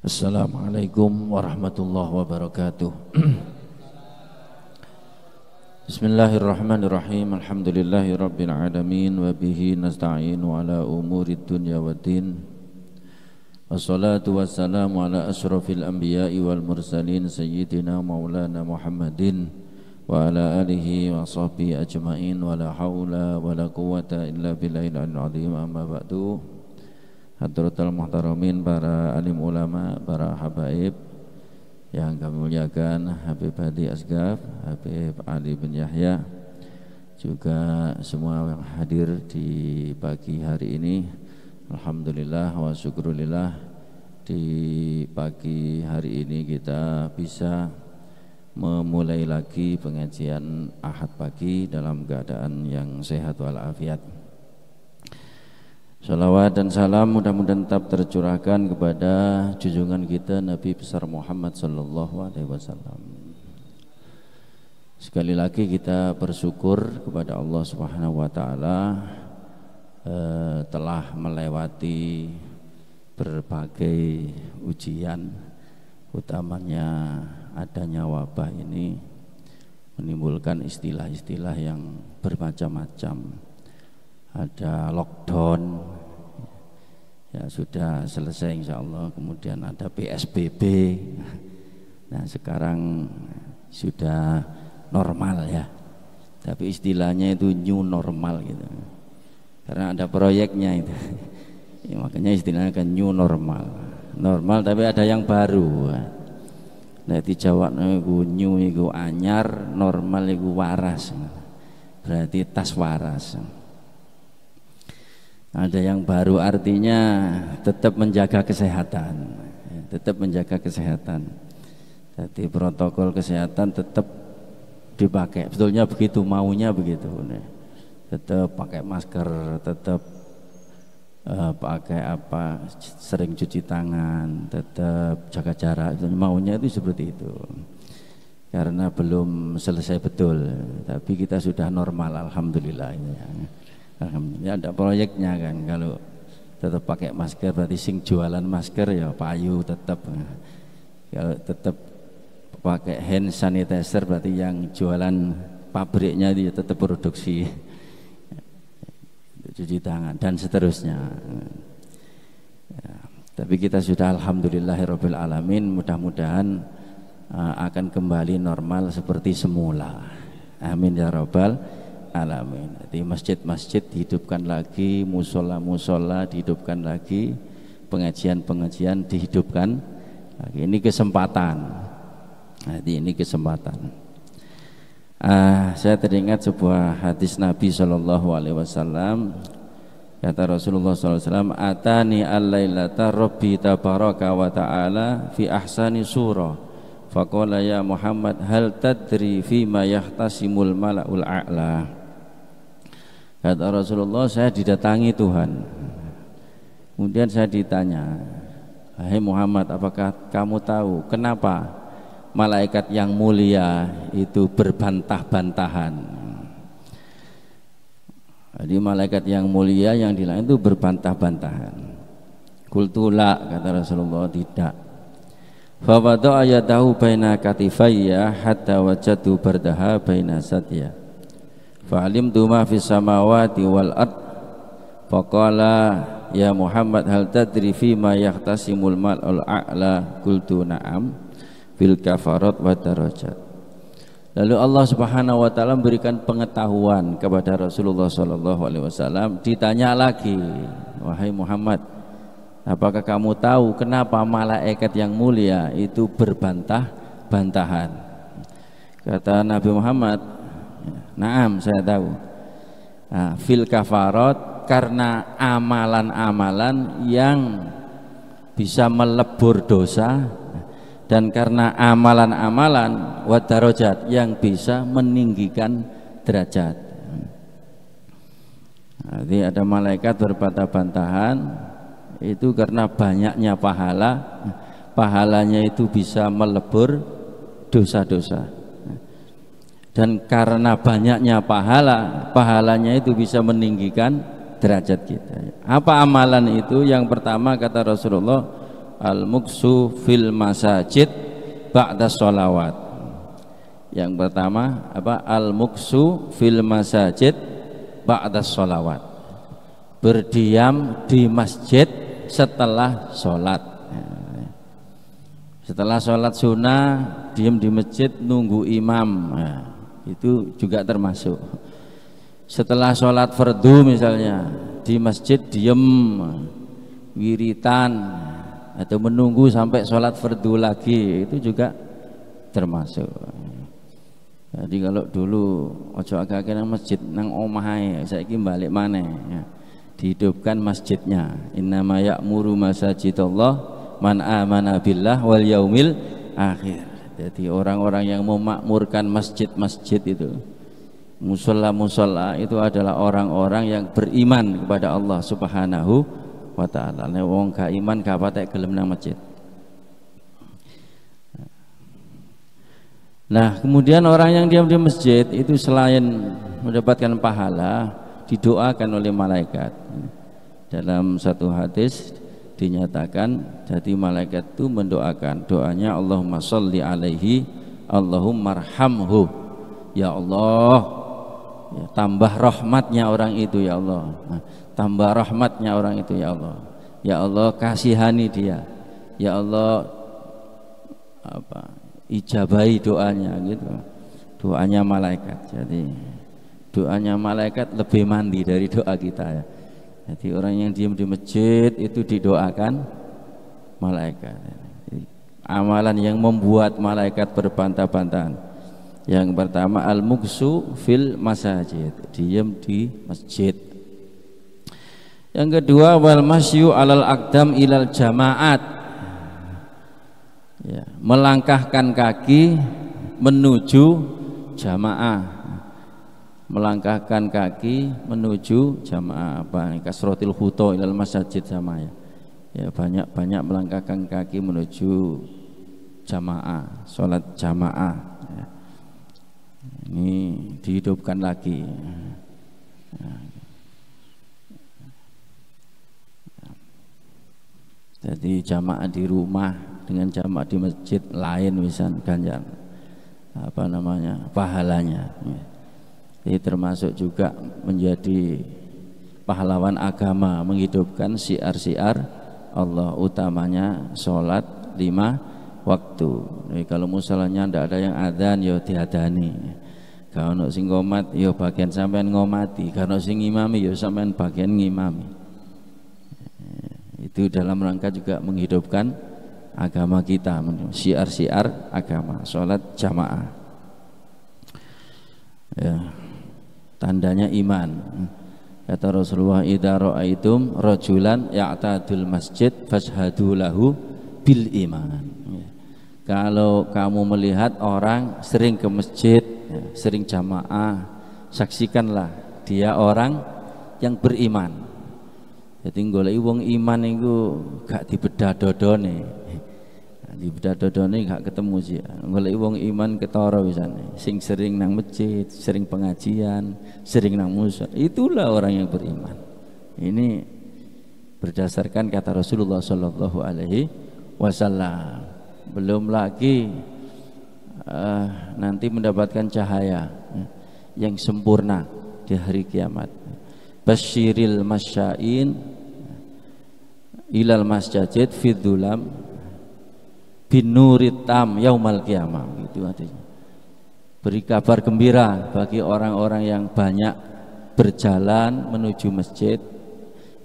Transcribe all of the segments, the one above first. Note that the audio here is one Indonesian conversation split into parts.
Assalamualaikum warahmatullahi wabarakatuh. Bismillahirrahmanirrahim. Alhamdulillahi rabbil alamin wa bihi nasta'inu ala umurid dunya waddin. Wassalatu wassalamu ala asyrafil anbiya'i wal mursalin sayyidina maulana Muhammadin wa ala alihi wa sahbihi ajma'in wa la hawla wa la quwwata illa billahil azim. Amma ba'du. Hadratul muhtaramin, para alim ulama, para habaib yang kami muliakan, Habib Hadi Asgaf, Habib Ali bin Yahya, juga semua yang hadir di pagi hari ini. Alhamdulillah wa syukurillah, di pagi hari ini kita bisa memulai lagi pengajian Ahad pagi dalam keadaan yang sehat walafiat. Salawat dan salam mudah-mudahan tetap tercurahkan kepada junjungan kita Nabi besar Muhammad sallallahu alaihi wasallam. Sekali lagi kita bersyukur kepada Allah Subhanahu wa taala telah melewati berbagai ujian, utamanya adanya wabah ini menimbulkan istilah-istilah yang bermacam-macam. Ada lockdown, ya sudah selesai insya Allah. Kemudian ada PSBB. Nah sekarang sudah normal ya, tapi istilahnya itu new normal gitu, karena ada proyeknya itu ya, makanya istilahnya kan new normal. Normal tapi ada yang baru. Nah di Jawa itu new itu anyar, normal itu waras, berarti tas waras. Ada yang baru artinya tetap menjaga kesehatan, tetap menjaga kesehatan. Jadi protokol kesehatan tetap dipakai. Sebetulnya begitu, maunya begitu. Tetap pakai masker, tetap pakai apa, sering cuci tangan, tetap jaga jarak. Maunya itu seperti itu. Karena belum selesai betul, tapi kita sudah normal, alhamdulillah. Alhamdulillah ada proyeknya kan. Kalau tetap pakai masker berarti sing jualan masker ya payu tetap. Kalau tetap pakai hand sanitizer berarti yang jualan pabriknya dia tetap produksi cuci tangan dan seterusnya ya, tapi kita sudah alhamdulillahirabbil alamin. Mudah-mudahan akan kembali normal seperti semula, amin ya rabbal alamin. Jadi masjid-masjid dihidupkan lagi, musola-musola dihidupkan lagi, pengajian-pengajian dihidupkan lagi. Ini kesempatan. Jadi ini kesempatan. Saya teringat sebuah hadis Nabi Shallallahu Alaihi Wasallam. Kata Rasulullah SAW, "Atani al-lailata Rabbi tabaraka wa ta'ala fi ahsani surah. Faqala ya Muhammad hal tadri fima yahtasimul mala'ul a'la." Kata Rasulullah, saya didatangi Tuhan. Kemudian saya ditanya, "Hai Muhammad, apakah kamu tahu kenapa malaikat yang mulia itu berbantah-bantahan?" Jadi malaikat yang mulia yang dilain itu berbantah-bantahan. Qultu la, kata Rasulullah, tidak. Fa wada'a yadahu baina katifayya hatta wajadu bardaha baina sadya. Fa'alimtu ma fis samawati wal ard. Faqala ya Muhammad hal tadri fima yahtasimul mal'ul a'la? Qultu na'am fil kafarat wa darajat. Lalu Allah Subhanahu wa taala memberikan pengetahuan kepada Rasulullah sallallahu alaihi wasallam. Ditanya lagi, "Wahai Muhammad, apakah kamu tahu kenapa malaikat yang mulia itu berbantah-bantahan?" Kata Nabi Muhammad, "Naam, saya tahu." Fil kafarat, karena amalan-amalan yang bisa melebur dosa, dan karena amalan-amalan wa darajat yang bisa meninggikan derajat. Jadi ada malaikat berbantah-bantahan itu karena banyaknya pahala, pahalanya itu bisa melebur dosa-dosa. Dan karena banyaknya pahala, pahalanya itu bisa meninggikan derajat kita. Apa amalan itu? Yang pertama kata Rasulullah, al-muksu fil masajid ba'da sholawat. Yang pertama apa? Al-muksu fil masajid ba'da sholawat, berdiam di masjid setelah sholat. Setelah sholat sunnah diam di masjid nunggu imam, itu juga termasuk. Setelah sholat fardu misalnya di masjid diem wiritan atau menunggu sampai sholat fardu lagi, itu juga termasuk. Jadi kalau dulu ojo agak nang masjid nang omahe, saiki balik maneh ya, dihidupkan masjidnya. Innama ya'muru masajidallah man amana billah wal yaumil akhir. Jadi orang-orang yang memakmurkan masjid-masjid itu, musola-musola itu adalah orang-orang yang beriman kepada Allah Subhanahu wa ta'ala. Nek wong gak iman gak patek gelem nang masjid. Nah, kemudian orang yang diam di masjid itu selain mendapatkan pahala, didoakan oleh malaikat. Dalam satu hadis dinyatakan, jadi malaikat itu mendoakan, doanya Allahumma sholli alaihi Allahumma arhamhu, ya Allah, ya, tambah rahmatnya orang itu ya Allah. Nah, tambah rahmatnya orang itu ya Allah. Ya Allah kasihani dia. Ya Allah ijabahi doanya gitu. Doanya malaikat. Jadi doanya malaikat lebih mandi dari doa kita ya. Jadi orang yang diam di masjid itu didoakan malaikat. Jadi, amalan yang membuat malaikat berbantah-bantahan. Yang pertama al-muksu fil masajid, diam di masjid. Yang kedua wal masyu alal aqdam ilal jamaat, ya, melangkahkan kaki menuju jamaah. Melangkahkan kaki menuju jamaah, apa kasrotil khuto ilal masjid sama ya. Ya, banyak melangkahkan kaki menuju jamaah, sholat jamaah ya. Ini dihidupkan lagi. Jadi jamaah di rumah dengan jamaah di masjid lain misalnya ganjar apa namanya pahalanya. Ini termasuk juga menjadi pahlawan agama, menghidupkan syiar-syiar Allah, utamanya sholat 5 waktu. Jadi kalau musolanya tidak ada yang adzan, ya diadani. Kalau ono sing ngomat, ya bagian sampean ngomati. Kalau sing ngimami, ya sampean bagian ngimami. Itu dalam rangka juga menghidupkan agama kita, syiar-syiar agama, sholat jamaah. Ya. Tandanya iman. Kata Rasulullah, idza ra'aitum rajulan ya'tadul masjid fashhadu lahu bil iman. Kalau kamu melihat orang sering ke masjid, sering jamaah, saksikanlah dia orang yang beriman. Jadi goleki wong iman iku gak dibedah dodone. Di bedah dodone gak ketemu sih. Goleki wong iman ketara wisane. Sing sering nang masjid, sering pengajian, sering nang musa. Itulah orang yang beriman. Ini berdasarkan kata Rasulullah sallallahu alaihi wasallam. Belum lagi nanti mendapatkan cahaya yang sempurna di hari kiamat. Basyiril masyain ilal masjid fidzulam binuritam yaumal qiyamah, itu artinya. Beri kabar gembira bagi orang-orang yang banyak berjalan menuju masjid,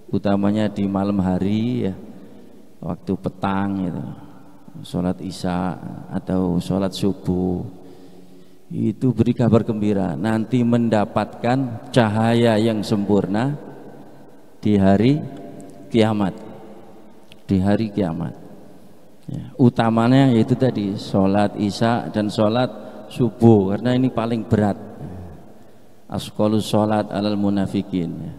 utamanya di malam hari ya, waktu petang itu, sholat isya atau sholat subuh. Itu beri kabar gembira, nanti mendapatkan cahaya yang sempurna di hari kiamat. Di hari kiamat. Ya, utamanya yaitu tadi sholat isya dan sholat subuh, karena ini paling berat. Asqalus sholat alal munafikin, ya.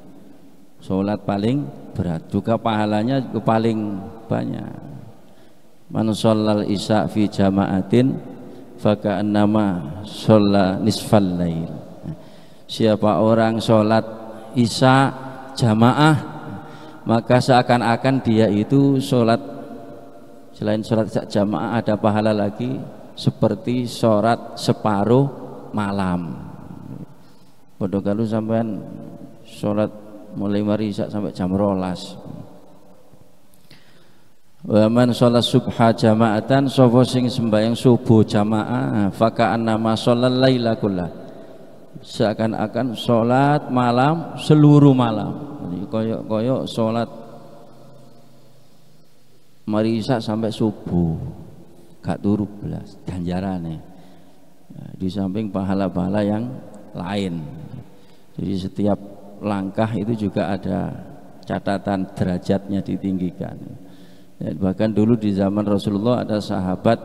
Sholat paling berat, juga pahalanya juga paling banyak. Man shallal isya fi jama'atin faka'annama shalla nisfal lail. Siapa orang sholat isya jamaah, maka seakan-akan dia itu sholat Selain sholat jamaah ada pahala lagi seperti sholat separuh malam. Padha kalau sampean sholat mulai mari isak sampai jam 12. Wa man sholat subha jama'atan, sapa sing sembahyang subuh jamaah, faka'annama sholal laila kullah, seakan-akan sholat malam seluruh malam. Jadi koyok sholat mari isak sampai subuh gak turu belas ganjarane. Nah, di samping pahala-pahala yang lain. Jadi setiap langkah itu juga ada catatan derajatnya ditinggikan. Ya, bahkan dulu di zaman Rasulullah ada sahabat,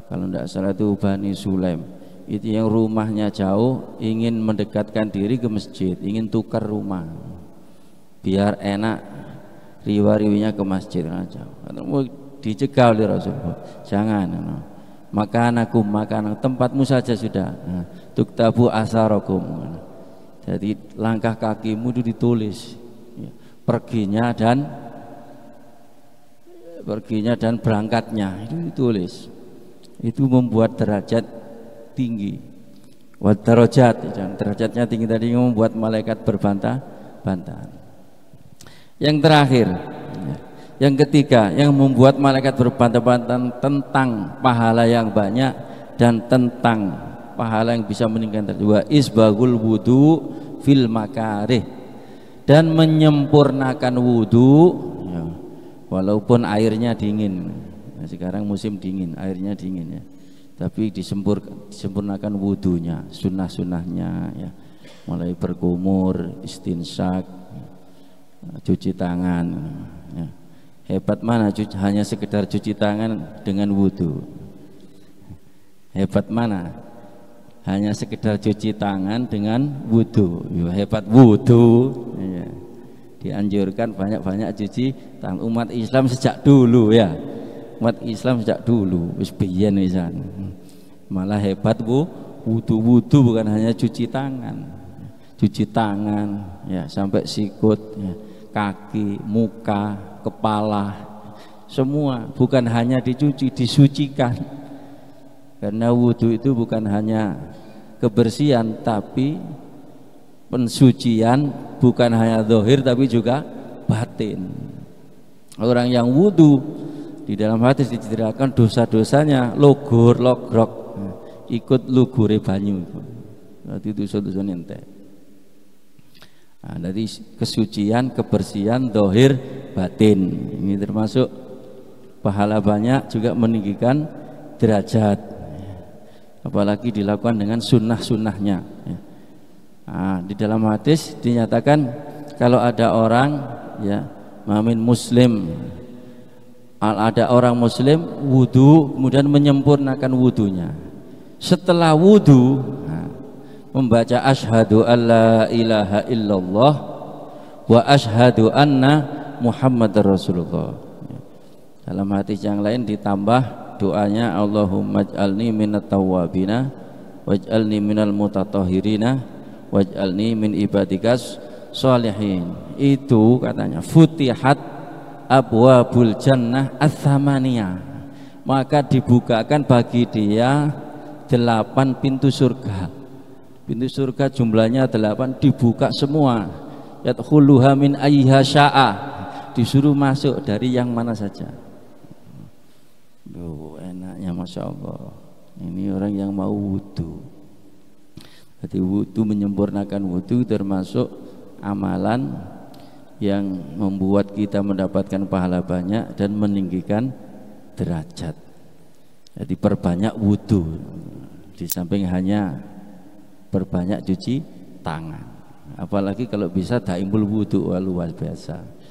kalau tidak salah itu Bani Sulaim, itu yang rumahnya jauh ingin mendekatkan diri ke masjid, ingin tukar rumah biar enak riwa-riwinya ke masjid. Mau dicegah oleh Rasulullah, jangan, makan tempatmu saja sudah, tuktabu asarakum, jadi langkah kakimu itu ditulis, perginya dan berangkatnya itu ditulis. Itu membuat derajat tinggi. Wa darajat, derajatnya tinggi tadi membuat malaikat berbantah-bantahan. Yang terakhir, yang ketiga, yang membuat malaikat berbantah-bantahan tentang pahala yang banyak dan tentang pahala yang bisa meningkatkan wa isbagul wudu fil makarih, dan menyempurnakan wudu walaupun airnya dingin. Nah, sekarang musim dingin, airnya dingin ya, tapi disempurnakan wudunya, sunnah-sunnahnya ya, mulai berkumur, istinsak, cuci tangan ya. Hebat mana hanya sekedar cuci tangan dengan wudu? Hebat mana hanya sekedar cuci tangan dengan wudu? Hebat wudu ya. Dianjurkan banyak-banyak cuci tangan. Umat Islam sejak dulu ya, umat Islam sejak dulu wis biyen wisan. Malah hebat wudu bukan hanya cuci tangan ya, sampai sikut ya, kaki, muka, kepala, semua bukan hanya dicuci, disucikan. Karena wudu itu bukan hanya kebersihan tapi pensucian, bukan hanya zahir tapi juga batin. Orang yang wudu di dalam hadis diceritakan dosa-dosanya logrok, ikut lugure banyu. Berarti itu dosa-dosa ente. Nah, dari kesucian, kebersihan zahir, batin. Ini termasuk pahala banyak, juga meninggikan derajat. Apalagi dilakukan dengan sunnah-sunnahnya. Nah, di dalam hadis dinyatakan kalau ada orang ya, mamin muslim, ada orang muslim wudu kemudian menyempurnakan wudunya, setelah wudu membaca asyhadu alla ilaha illallah wa asyhadu anna muhammadar rasulullah. Dalam hadis yang lain ditambah doanya Allahumma ij'alni minat tawwabina waj'alni minal mutatahhirina waj'alni min ibadikas sholihin. Itu katanya futihat abwabul jannah ats-tsamaniyah, maka dibukakan bagi dia 8 pintu surga. Pintu surga jumlahnya 8, dibuka semua. Yadkhuluha min ayyiha syaa, disuruh masuk dari yang mana saja. Duh, enaknya Masya Allah. Ini orang yang mau wudu. Jadi wudu, menyempurnakan wudu termasuk amalan yang membuat kita mendapatkan pahala banyak dan meninggikan derajat. Jadi perbanyak wudu, di samping hanya perbanyak cuci tangan. Apalagi kalau bisa daimul wudu, luar biasa.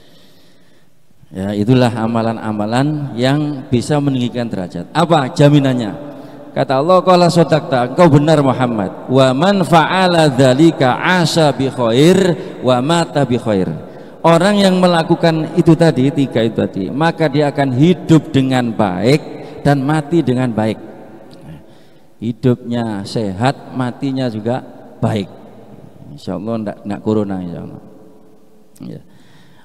Ya, itulah amalan-amalan yang bisa meninggikan derajat. Apa jaminannya? Kata Allah, qala sadaqta, engkau benar Muhammad. Wa man fa'ala dzalika 'asha bi khair wa mata bi khair. Orang yang melakukan itu tadi, 3 itu tadi, maka dia akan hidup dengan baik dan mati dengan baik. Hidupnya sehat, matinya juga baik. Insyaallah enggak corona insyaallah. Ya.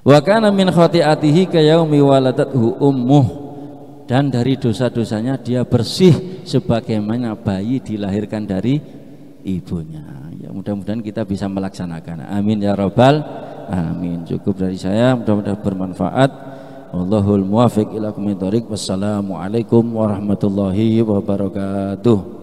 Wa kana min khati'atihi ka yaumi waladathu ummuh. dan dari dosa-dosanya dia bersih sebagaimana bayi dilahirkan dari ibunya. Ya, mudah-mudahan kita bisa melaksanakan. Amin ya rabbal alamin. Cukup dari saya, mudah-mudahan bermanfaat. Wallahul muwaffiq ila aqwamit thoriq. Wassalamualaikum warahmatullahi wabarakatuh.